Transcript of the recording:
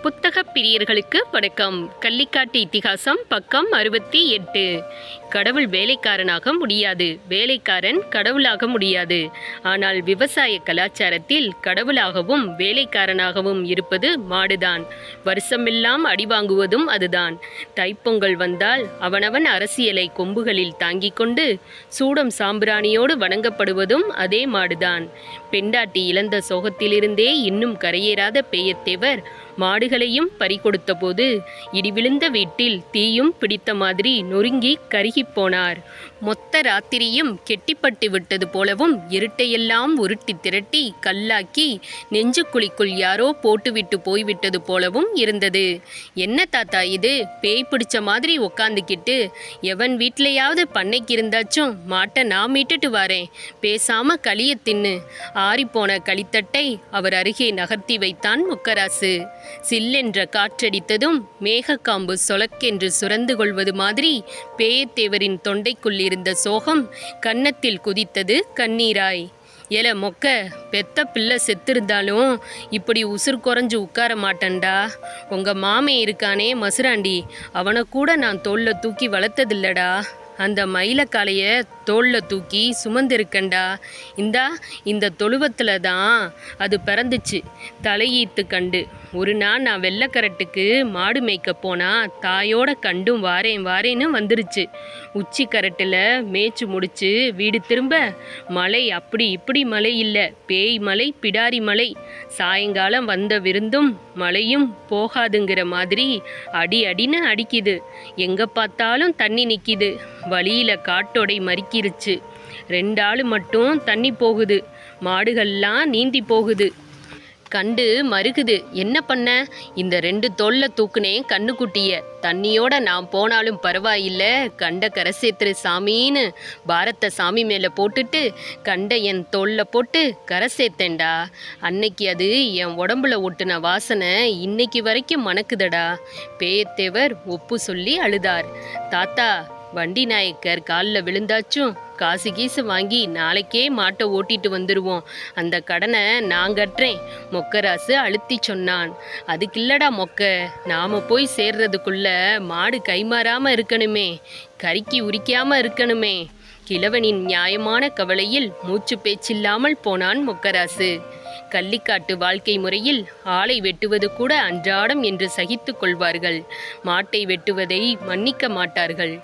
புத்தக பிரியர்களுக்கு வணக்கம். கள்ளிக்காட்டு இதிகாசம் பக்கம் 68. கடவுள் வேலைக்காரனாக முடியாது, வேலைக்காரன் கடவுளாக முடியாது. ஆனால் விவசாய கலாச்சாரத்தில் கடவுளாகவும் வேலைக்காரனாகவும் இருப்பது மாடுதான். வருஷமெல்லாம் அடி வாங்குவதும் அதுதான். தைப்பொங்கல் வந்தால் அவனவன் அரசியலை கொம்புகளில் தாங்கிக் கொண்டு சூடம் சாம்பிராணியோடு வணங்கப்படுவதும் அதே மாடுதான். பெண்டாட்டி இழந்த சோகத்திலிருந்தே இன்னும் கரையேறாத பேயத்தேவர் மாடுகளையும் பறிகொடுத்த போது இடிவிழுந்த வீட்டில் தீயும் பிடித்த மாதிரி நொறுங்கி கருகிப் போனார். மொத்த ராத்திரியும் கெட்டிப்பட்டு விட்டது போலவும் இருட்டையெல்லாம் உருட்டி திரட்டி கல்லாக்கி நெஞ்சுக்குழிக்குள் யாரோ போட்டுவிட்டு போய்விட்டது போலவும் இருந்தது. என்ன தாத்தா இது, பேய் பிடிச்ச மாதிரி உக்காந்துக்கிட்டு? எவன் வீட்டிலையாவது பண்ணைக்கு இருந்தாச்சும் மாட்டை நான் மீட்டுட்டு வாரேன், பேசாம களிய தின்னு. ஆறிப்போன களித்தட்டை அவர் அருகே நகர்த்தி வைத்தான் மொக்கராசு. சில்லென்ற காற்றடித்ததும் மேகக்காம்பு சொலக்கென்று சுரந்து கொள்வது மாதிரி பேயத்தேவரின் தொண்டைக்குள் இருந்த சோகம் கன்னத்தில் குதித்தது கண்ணீராய். ஏல மொக்க, பெத்த பிள்ளை செத்திருந்தாலும் இப்படி உசுர் குறைஞ்சு உட்கார மாட்டேன்டா. உங்க மாமே இருக்கானே மசுராண்டி, அவனை கூட நான் தோல்ல தூக்கி வளர்த்ததில்லடா. அந்த மயிலக்காளைய தோல்ல தூக்கி சுமந்திருக்கண்டா. இந்த தொழுவத்தில் தான் அது பிறந்துச்சு, தலையீத்து கண்டு. ஒரு நாள் நான் வெள்ளைக்கரட்டுக்கு மாடு மேய்க்க போனால் தாயோட கண்டும் வாரேன்னு வந்துருச்சு. உச்சி கரட்டில் மேய்ச்சி முடிச்சு வீடு திரும்ப மழை அப்படி இப்படி மழை இல்லை, பேய் மழை, பிடாரி மழை. சாயங்காலம் வந்த விருந்தும் மழையும் போகாதுங்கிற மாதிரி அடின்னு அடிக்குது. எங்கே பார்த்தாலும் தண்ணி நிற்கிது. வழியில் காட்டோடை மறிக்கிருச்சு. 2 ஆள் மட்டும் தண்ணி போகுது, மாடுகள்லாம் நீந்தி போகுது. கண்டு மருகுது. என்ன பண்ண? இந்த 2 தோல்ல தூக்குனேன் கண்ணுக்குட்டிய. தண்ணியோட நான் போனாலும் பரவாயில்ல, கண்ட கரை சேர்த்துரு சாமின்னு பாரத்தை சாமி மேலே போட்டுட்டு கண்ட என் தோல்ல போட்டு கரை சேர்த்தேன்டா. அன்னைக்கு அது என் உடம்புல ஒட்டுன வாசனை இன்னைக்கு வரைக்கும் மணக்குதடா. பேயத்தேவர் ஒப்பு சொல்லி அழுதார். தாத்தா, வண்டி நாயக்கர் காலில் விழுந்தாச்சும் காசு கீசு வாங்கி நாளைக்கே மாட்டை ஓட்டிட்டு வந்துடுவோம். அந்த கடனை நான் கட்டுறேன், மொக்கராசு அழுத்தி சொன்னான். அதுக்கில்லடா மொக்க, நாம் போய் சேர்றதுக்குள்ள மாடு கைமாறாமல் இருக்கணுமே, கறிக்கு உரிக்காமல் இருக்கணுமே. கிழவனின் நியாயமான கவலையில் மூச்சு பேச்சில்லாமல் போனான் மொக்கராசு. கள்ளிக்காட்டு வாழ்க்கை முறையில் ஆளை வெட்டுவது கூட அன்றாடம் என்று சகித்து கொள்வார்கள். மாட்டை வெட்டுவதை மன்னிக்க மாட்டார்கள்.